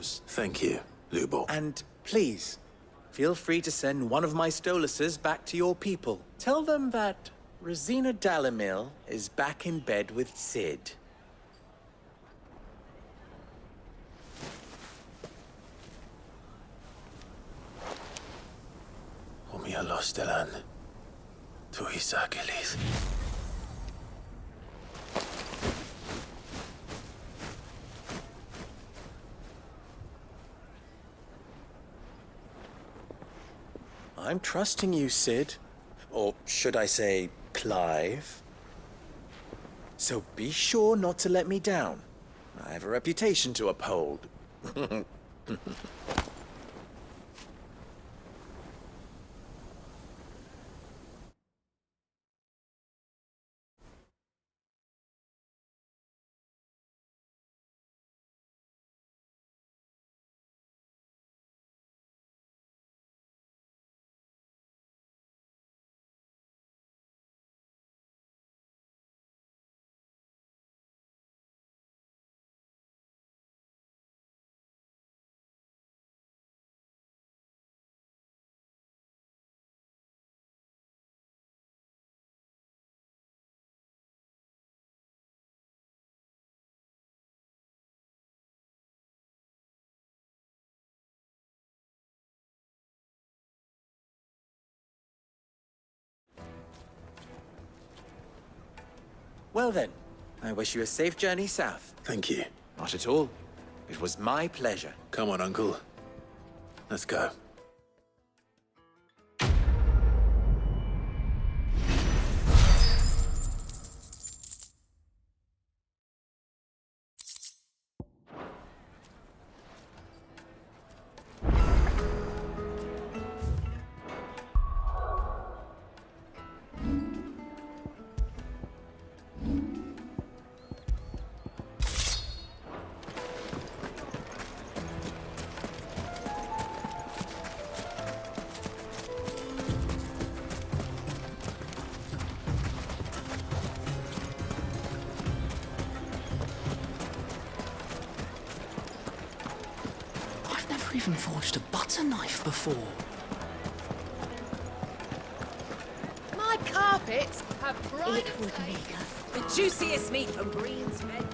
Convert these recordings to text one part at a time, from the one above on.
yours. Thank you, Lubor. And please, feel free to send one of my Stoluses back to your people. Tell them that Rosina Dalamil is back in bed with Sid. Umialos delan. Tuisa Kelith. I'm trusting you, Sid. Or should I say, Clive? So be sure not to let me down. I have a reputation to uphold. Well then, I wish you a safe journey south. Thank you. Not at all. It was my pleasure. Come on, Uncle. Let's go. Even forged a butter knife before. My carpets have bright It would make the juiciest meat from Green's Head.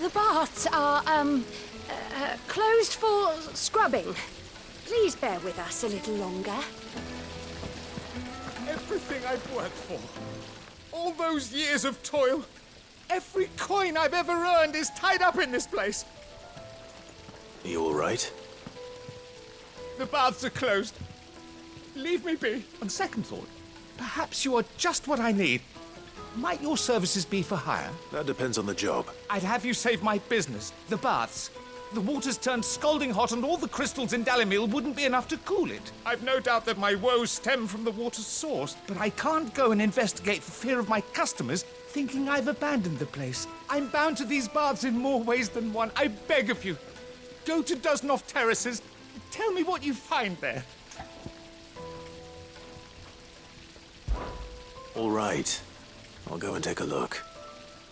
The baths are, closed for scrubbing. Please bear with us a little longer. Everything I've worked for, all those years of toil, every coin I've ever earned is tied up in this place. Are you all right? The baths are closed. Leave me be. On second thought, perhaps you are just what I need. Might your services be for hire? That depends on the job. I'd have you save my business, the baths. The water's turned scalding hot and all the crystals in Dalamil wouldn't be enough to cool it. I've no doubt that my woes stem from the water's source, but I can't go and investigate for fear of my customers thinking I've abandoned the place. I'm bound to these baths in more ways than one. I beg of you, go to Dusnoff Terraces. Tell me what you find there. All right. I'll go and take a look.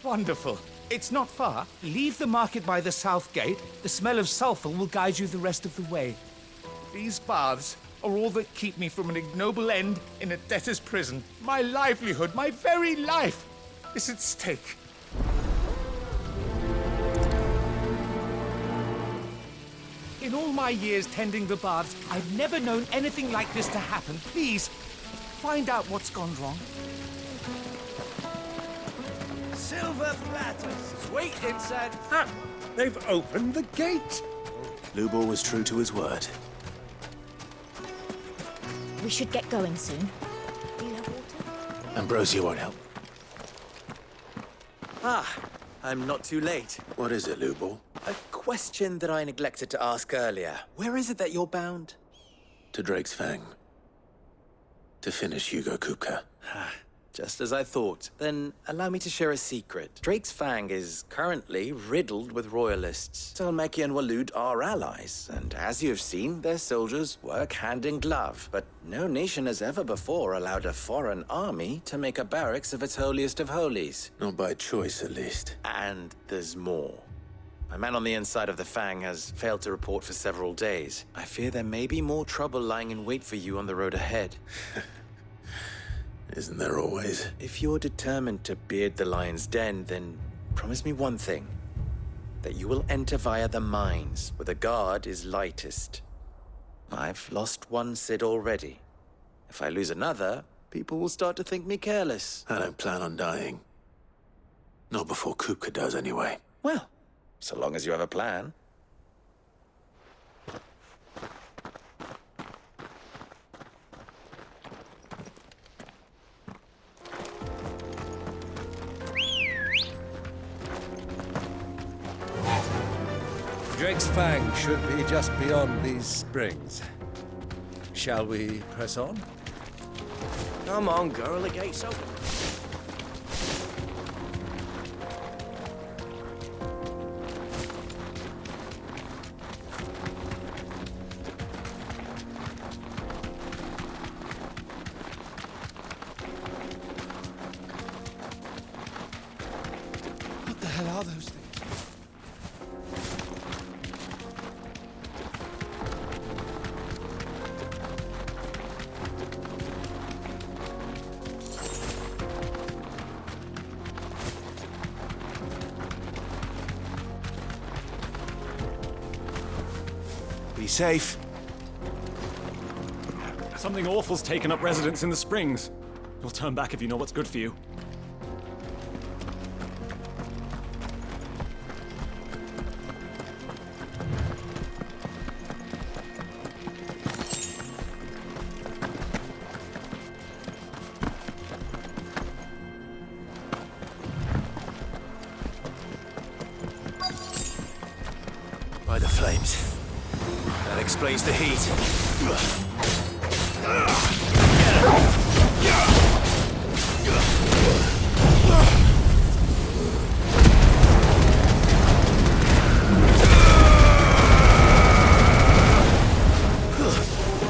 Wonderful. It's not far. Leave the market by the south gate. The smell of sulphur will guide you the rest of the way. These baths are all that keep me from an ignoble end in a debtor's prison. My livelihood, my very life, is at stake. In all my years tending the baths, I've never known anything like this to happen. Please, find out what's gone wrong. Silver platters. Wait inside. Ah, they've opened the gate. Lubor was true to his word. We should get going soon. Do you have water? Ambrosia won't help. Ah, I'm not too late. What is it, Lubor? A question that I neglected to ask earlier. Where is it that you're bound? To Drake's Fang. To finish Hugo Kupka. Just as I thought. Then allow me to share a secret. Drake's Fang is currently riddled with royalists. Selmeki and Walud are allies, and as you've seen, their soldiers work hand in glove. But no nation has ever before allowed a foreign army to make a barracks of its holiest of holies. Not by choice, at least. And there's more. My man on the inside of the Fang has failed to report for several days. I fear there may be more trouble lying in wait for you on the road ahead. Isn't there always? If you're determined to beard the lion's den, then promise me one thing. That you will enter via the mines, where the guard is lightest. I've lost one Cid already. If I lose another, people will start to think me careless. I don't plan on dying. Not before Kupka does, anyway. Well, so long as you have a plan. Drake's Fang should be just beyond these springs. Shall we press on? Come on, girl, the gate's open. What the hell are those things? Be safe. Something awful's taken up residence in the springs. You'll turn back if you know what's good for you. By the flames. That explains the heat.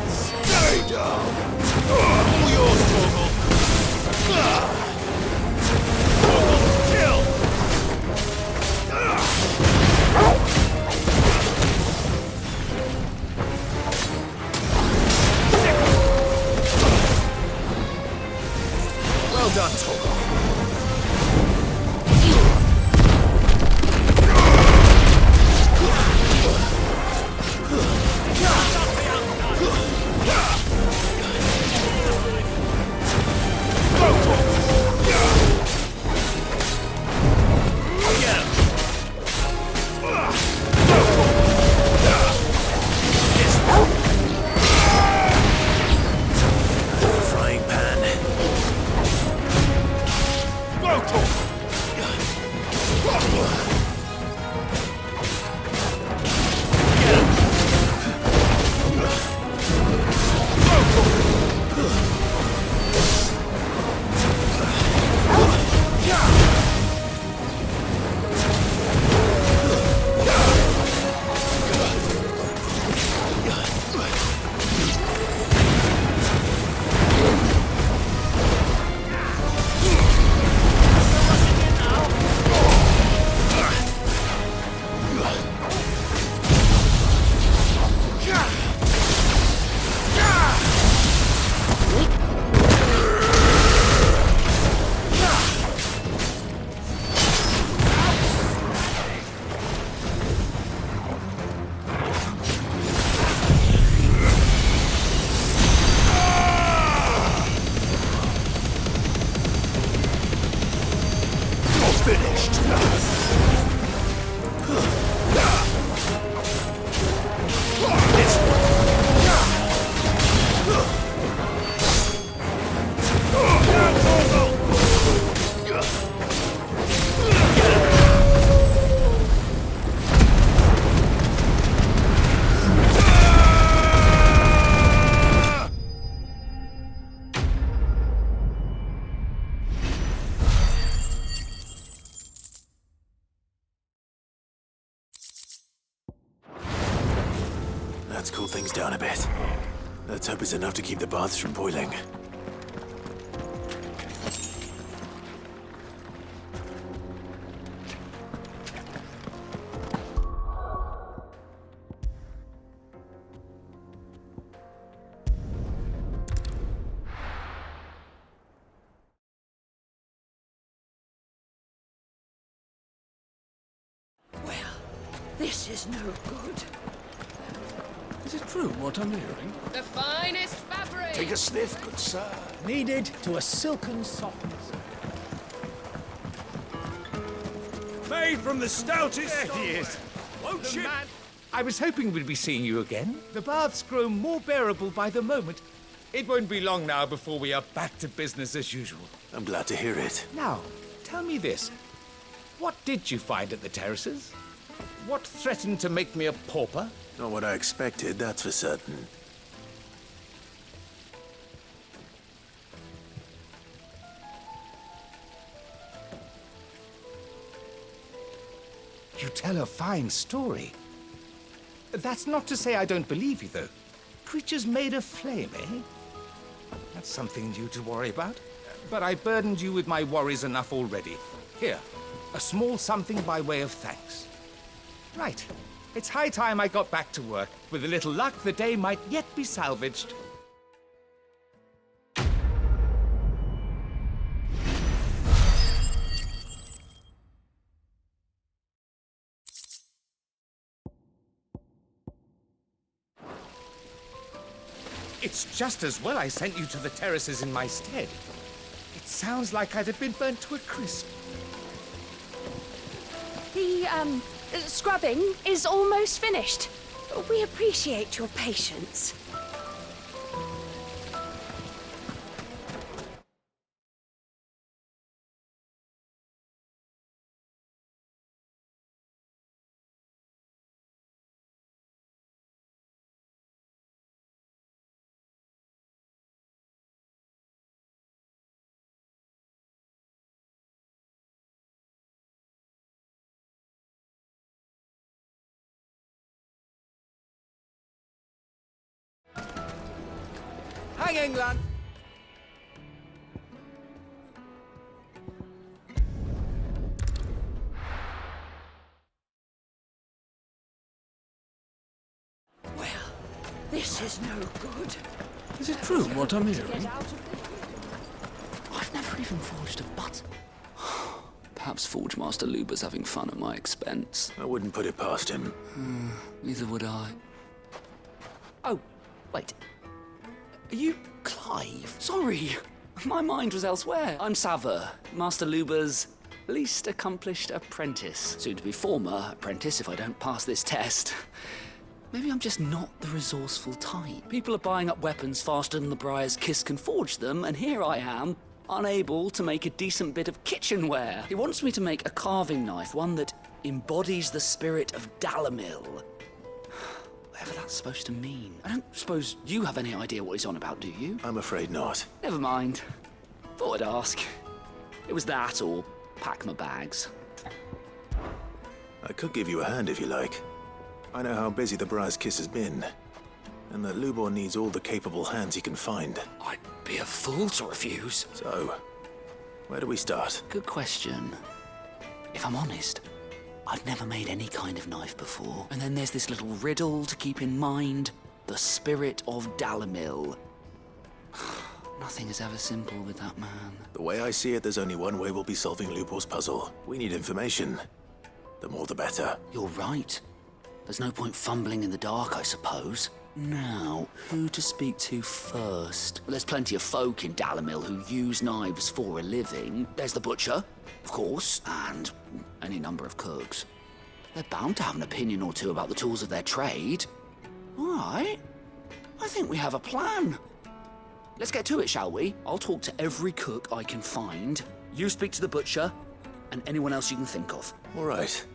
Stay down! All yours, Torgal! Torgal, kill! Well done, Torgal. Frying pan. Let's cool things down a bit. Let's hope it's enough to keep the baths from boiling. This is no good. Is it true what I'm hearing? The finest fabric. Take a sniff, good sir. Kneaded to a silken softness. Made from the stoutest There he stone. is. Won't The you? man. I was hoping we'd be seeing you again. The baths grow more bearable by the moment. It won't be long now before we are back to business as usual. I'm glad to hear it. Now, tell me this. What did you find at the terraces? What threatened to make me a pauper? Not what I expected, that's for certain. You tell a fine story. That's not to say I don't believe you, though. Creatures made of flame, eh? That's something new to worry about. But I burdened you with my worries enough already. Here, a small something by way of thanks. Right. It's high time I got back to work. With a little luck, the day might yet be salvaged. It's just as well I sent you to the terraces in my stead. It sounds like I'd have been burnt to a crisp. The, scrubbing is almost finished. We appreciate your patience. Hang England! Well, this is no good. Is it true what I'm hearing? I've never even forged a button. Perhaps Forge Master Luber's having fun at my expense. I wouldn't put it past him. Neither would I. Oh, wait. Are you Clive? Sorry, my mind was elsewhere. I'm Sava, Master Luber's least accomplished apprentice. Soon to be former apprentice if I don't pass this test. Maybe I'm just not the resourceful type. People are buying up weapons faster than the Briar's Kiss can forge them, and here I am, unable to make a decent bit of kitchenware. He wants me to make a carving knife, one that embodies the spirit of Dalamil. Whatever that's supposed to mean. I don't suppose you have any idea what he's on about, do you? I'm afraid not. Never mind. Thought I'd ask. It was that or pack my bags. I could give you a hand if you like. I know how busy the Briar's Kiss has been, and that Lubor needs all the capable hands he can find. I'd be a fool to refuse. So, where do we start? Good question. If I'm honest, I've never made any kind of knife before. And then there's this little riddle to keep in mind. The spirit of Dalamil. Nothing is ever simple with that man. The way I see it, there's only one way we'll be solving Lubor's puzzle. We need information. The more the better. You're right. There's no point fumbling in the dark, I suppose. Now, who to speak to first? Well, there's plenty of folk in Dalamil who use knives for a living. There's the butcher, of course, and any number of cooks. They're bound to have an opinion or two about the tools of their trade. All right. I think we have a plan. Let's get to it, shall we? I'll talk to every cook I can find. You speak to the butcher, and anyone else you can think of. All right.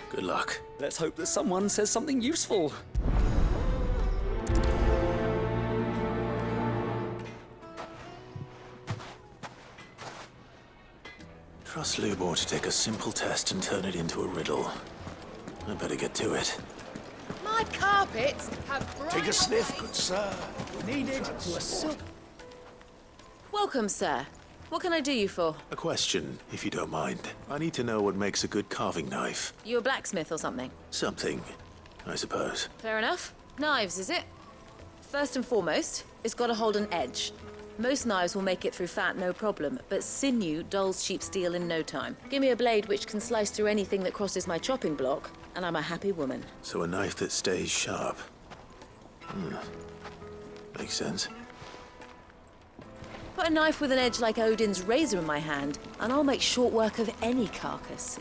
Good luck. Let's hope that someone says something useful. Trust Lubor to take a simple test and turn it into a riddle. I better get to it. My My carpets have Take a sniff, good sir. Needed to a silk. Welcome, sir. What can I do you for? A question, if you don't mind. I need to know what makes a good carving knife. You a blacksmith or something? Something, I suppose. Fair enough. Knives, is it? First and foremost, it's got to hold an edge. Most knives will make it through fat, no problem, but sinew dulls cheap steel in no time. Give me a blade which can slice through anything that crosses my chopping block, and I'm a happy woman. So a knife that stays sharp. Makes sense. Put a knife with an edge like Odin's razor in my hand, and I'll make short work of any carcass.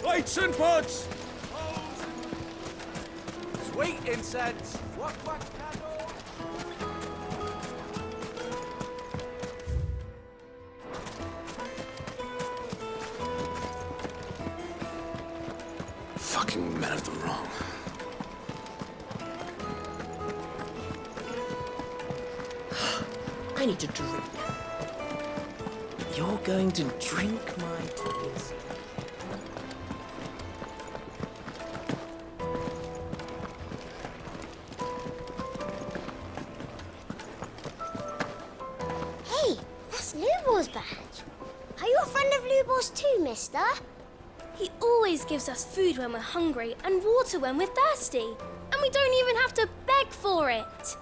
Lights and pots! Sweet incense. What candle? Fucking men of the wrong. I need to drink. You're going to drink my piss. Hey, that's Lubor's badge. Are you a friend of Lubor's too, mister? He always gives us food when we're hungry and water when we're thirsty. And we don't even have to beg for it.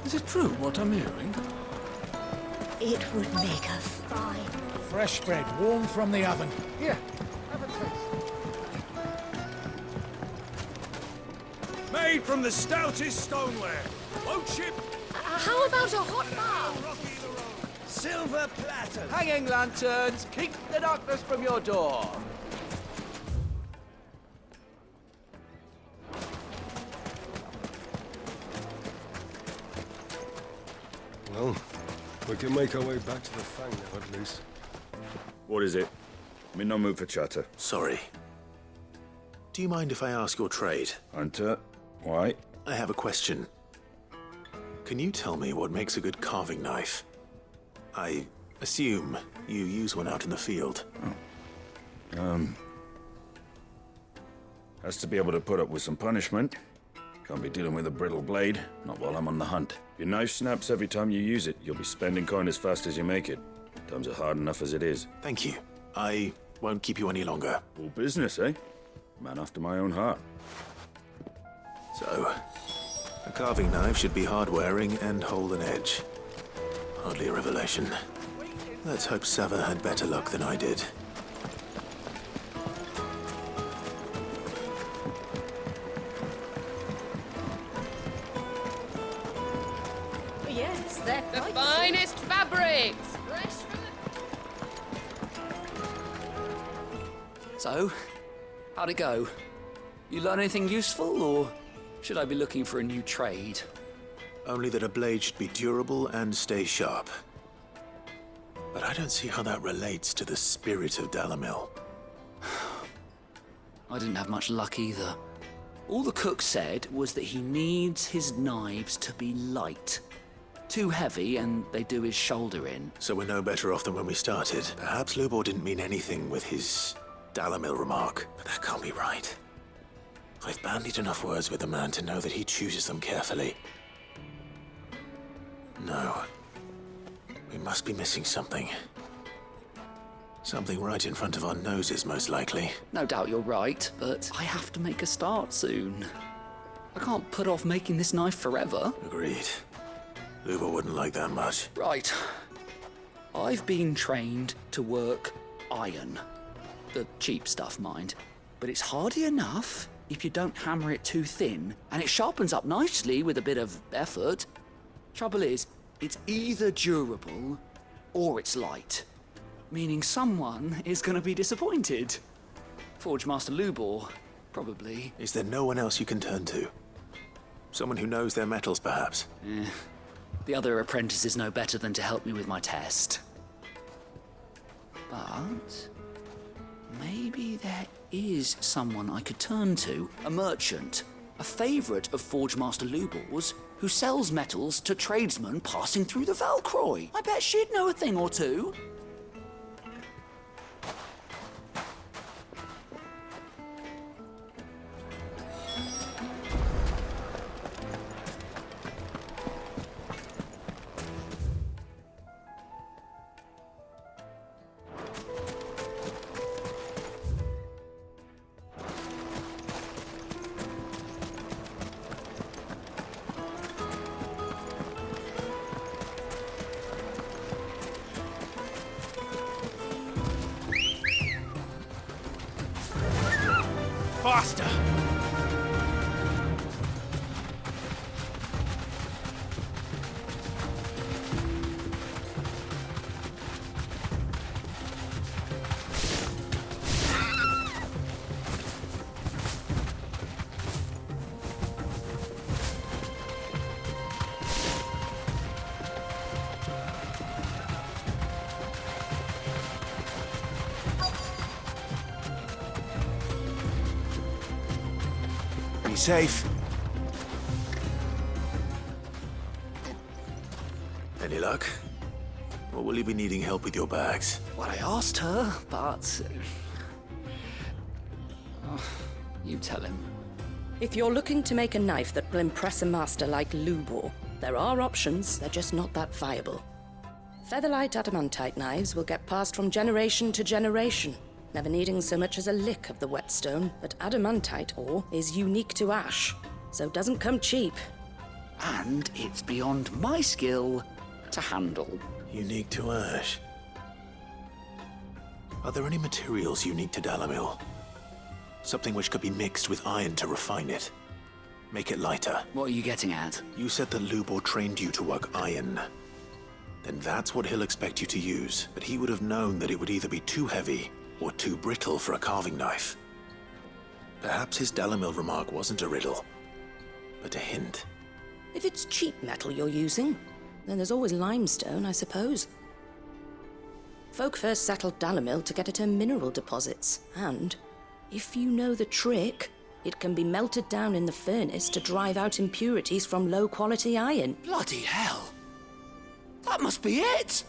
Is it true what I'm hearing? It would make a fine. Fresh bread, warm from the oven. Here, have a taste. Made from the stoutest stoneware. Won't ship. How about a hot bath? Rocky the road. Silver platters. Hanging lanterns, keep the darkness from your door. Well, we can make our way back to the Fang now, at least. What is it? I'm in no mood for chatter. Sorry. Do you mind if I ask your trade? Hunter, why? I have a question. Can you tell me what makes a good carving knife? I assume you use one out in the field. Has to be able to put up with some punishment. Can't be dealing with a brittle blade, not while I'm on the hunt. If your knife snaps every time you use it, you'll be spending coin as fast as you make it. Times are hard enough as it is. Thank you. I won't keep you any longer. All business, eh? Man after my own heart. So, a carving knife should be hard-wearing and hold an edge. Hardly a revelation. Let's hope Sava had better luck than I did. Yes, they're The quite finest fabrics! Fresh from the... So, how'd it go? You learn anything useful, or should I be looking for a new trade? Only that a blade should be durable and stay sharp. But I don't see how that relates to the spirit of Dalamil. I didn't have much luck either. All the cook said was that he needs his knives to be light. Too heavy and they do his shoulder in. So we're no better off than when we started. Perhaps Lubor didn't mean anything with his Dalamil remark, but that can't be right. I've bandied enough words with the man to know that he chooses them carefully. No. We must be missing something. Something right in front of our noses, most likely. No doubt you're right, but I have to make a start soon. I can't put off making this knife forever. Agreed. Lubor wouldn't like that much. Right. I've been trained to work iron. The cheap stuff, mind. But it's hardy enough if you don't hammer it too thin, and it sharpens up nicely with a bit of effort. Trouble is, it's either durable or it's light. Meaning someone is going to be disappointed. Forge Master Lubor, probably. Is there no one else you can turn to? Someone who knows their metals, perhaps? The other apprentices know better than to help me with my test. But maybe there is someone I could turn to. A merchant, a favourite of Forge Master Lubor's, who sells metals to tradesmen passing through the Valcroy. I bet she'd know a thing or two. Faster! Be safe. Any luck? Or will you be needing help with your bags? Well, I asked her, but... you tell him. If you're looking to make a knife that will impress a master like Lubor, there are options, they're just not that viable. Featherlight adamantite knives will get passed from generation to generation, never needing so much as a lick of the whetstone, but adamantite ore is unique to ash, so it doesn't come cheap. And it's beyond my skill to handle. Unique to ash. Are there any materials unique to Dalamil? Something which could be mixed with iron to refine it. Make it lighter. What are you getting at? You said that Lubor trained you to work iron. Then that's what he'll expect you to use. But he would have known that it would either be too heavy or too brittle for a carving knife. Perhaps his Dalamil remark wasn't a riddle, but a hint. If it's cheap metal you're using, then there's always limestone, I suppose. Folk first settled Dalamil to get at her mineral deposits, and if you know the trick, it can be melted down in the furnace to drive out impurities from low-quality iron. Bloody hell! That must be it!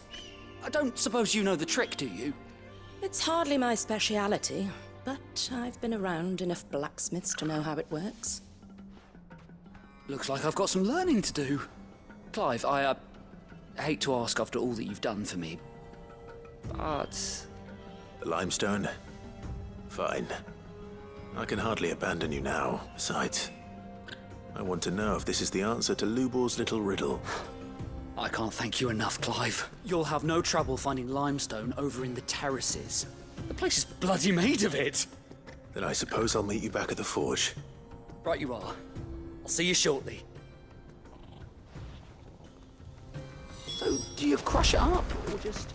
I don't suppose you know the trick, do you? It's hardly my speciality, but I've been around enough blacksmiths to know how it works. Looks like I've got some learning to do. Clive, I hate to ask after all that you've done for me, but... The limestone? Fine. I can hardly abandon you now. Besides, I want to know if this is the answer to Lubor's little riddle. I can't thank you enough, Clive. You'll have no trouble finding limestone over in the terraces. The place is bloody made of it. Then I suppose I'll meet you back at the forge. Right you are. I'll see you shortly. So, do you crush it up, or just...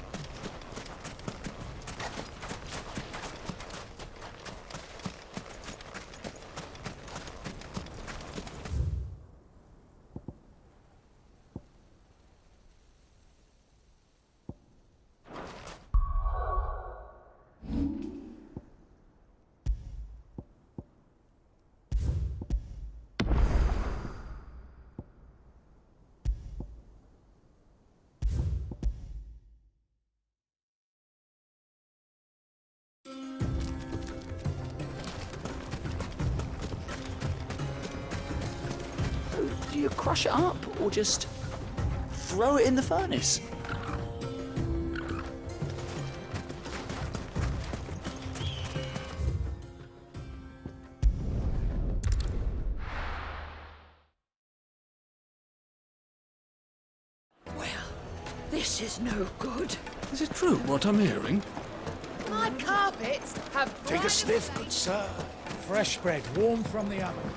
Do you crush it up, or just throw it in the furnace? Well, this is no good. Is it true what I'm hearing? My carpets have... Take a sniff, good sir. Fresh bread, warm from the oven.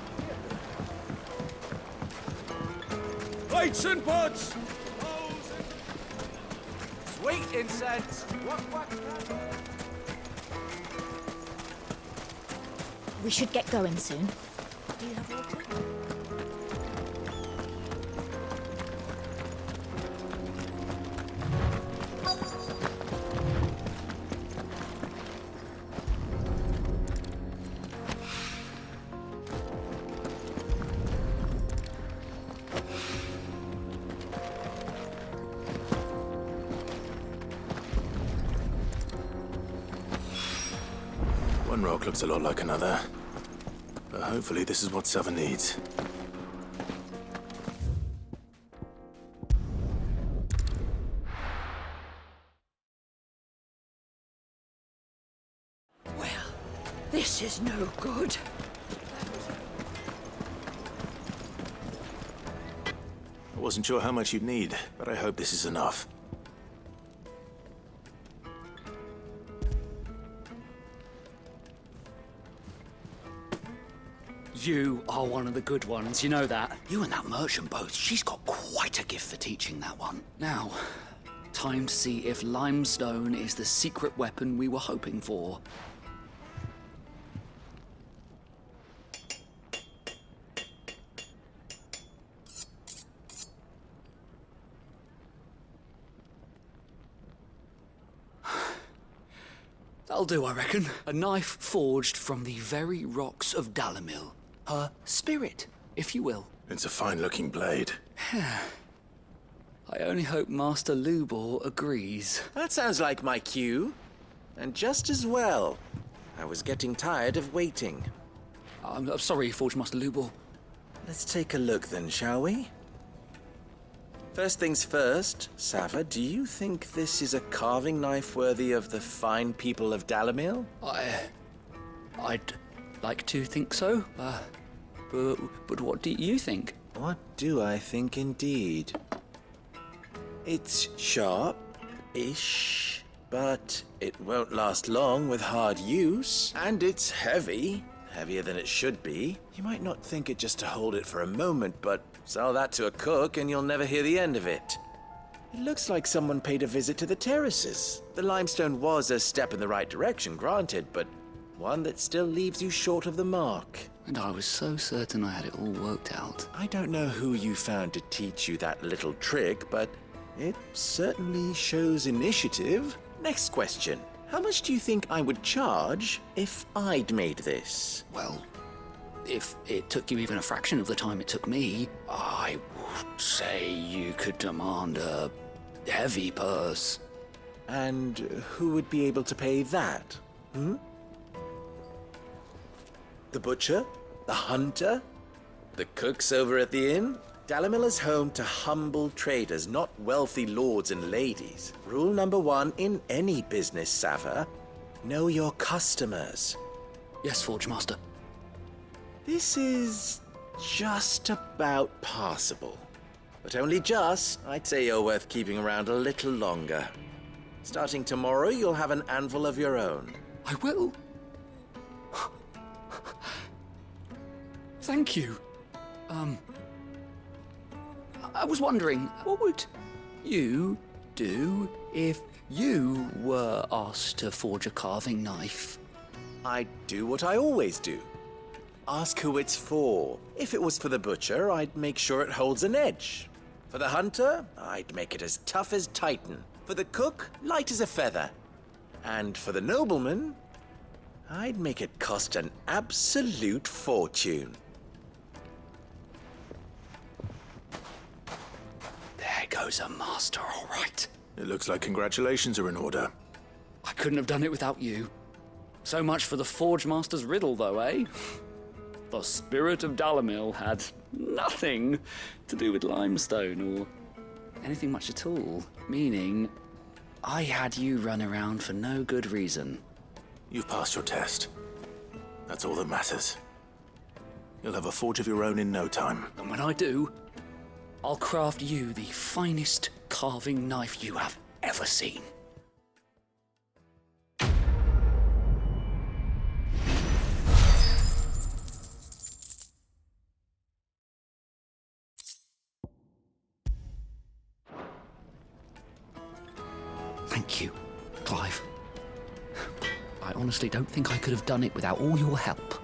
Plates and pots! Sweet incense! We should get going soon. Do you have water? One rock looks a lot like another. But hopefully this is what Sava needs. This is no good. I wasn't sure how much you'd need, but I hope this is enough. You are one of the good ones, you know that. You and that merchant both, she's got quite a gift for teaching, that one. Now, time to see if limestone is the secret weapon we were hoping for. That'll do, I reckon. A knife forged from the very rocks of Dalimil. Her spirit, if you will. It's a fine-looking blade. I only hope Master Lubor agrees. That sounds like my cue. And just as well. I was getting tired of waiting. I'm sorry, Forge Master Lubor. Let's take a look then, shall we? First things first, Sava, do you think this is a carving knife worthy of the fine people of Dalimil? I'd like to think so, but what do you think? What do I think indeed? It's sharp-ish, but it won't last long with hard use. And it's heavy, heavier than it should be. You might not think it just to hold it for a moment, but sell that to a cook and you'll never hear the end of it. It looks like someone paid a visit to the terraces. The limestone was a step in the right direction, granted, but one that still leaves you short of the mark. And I was so certain I had it all worked out. I don't know who you found to teach you that little trick, but it certainly shows initiative. Next question. How much do you think I would charge if I'd made this? Well, if it took you even a fraction of the time it took me, I would say you could demand a heavy purse. And who would be able to pay that? The butcher? The hunter? The cooks over at the inn? Dalimil is home to humble traders, not wealthy lords and ladies. Rule number 1 in any business, Sava: know your customers. Yes, Forge Master. This is just about passable. But only just. I'd say you're worth keeping around a little longer. Starting tomorrow, you'll have an anvil of your own. I will. Thank you. I was wondering, what would you do if you were asked to forge a carving knife? I'd do what I always do. Ask who it's for. If it was for the butcher, I'd make sure it holds an edge. For the hunter, I'd make it as tough as Titan. For the cook, light as a feather. And for the nobleman, I'd make it cost an absolute fortune. There goes a master, all right. It looks like congratulations are in order. I couldn't have done it without you. So much for the Forge Master's riddle, though, eh? The spirit of Dalimil had nothing to do with limestone or anything much at all. Meaning, I had you run around for no good reason. You've passed your test. That's all that matters. You'll have a forge of your own in no time. And when I do, I'll craft you the finest carving knife you have ever seen. Thank you, Clive. I honestly don't think I could have done it without all your help.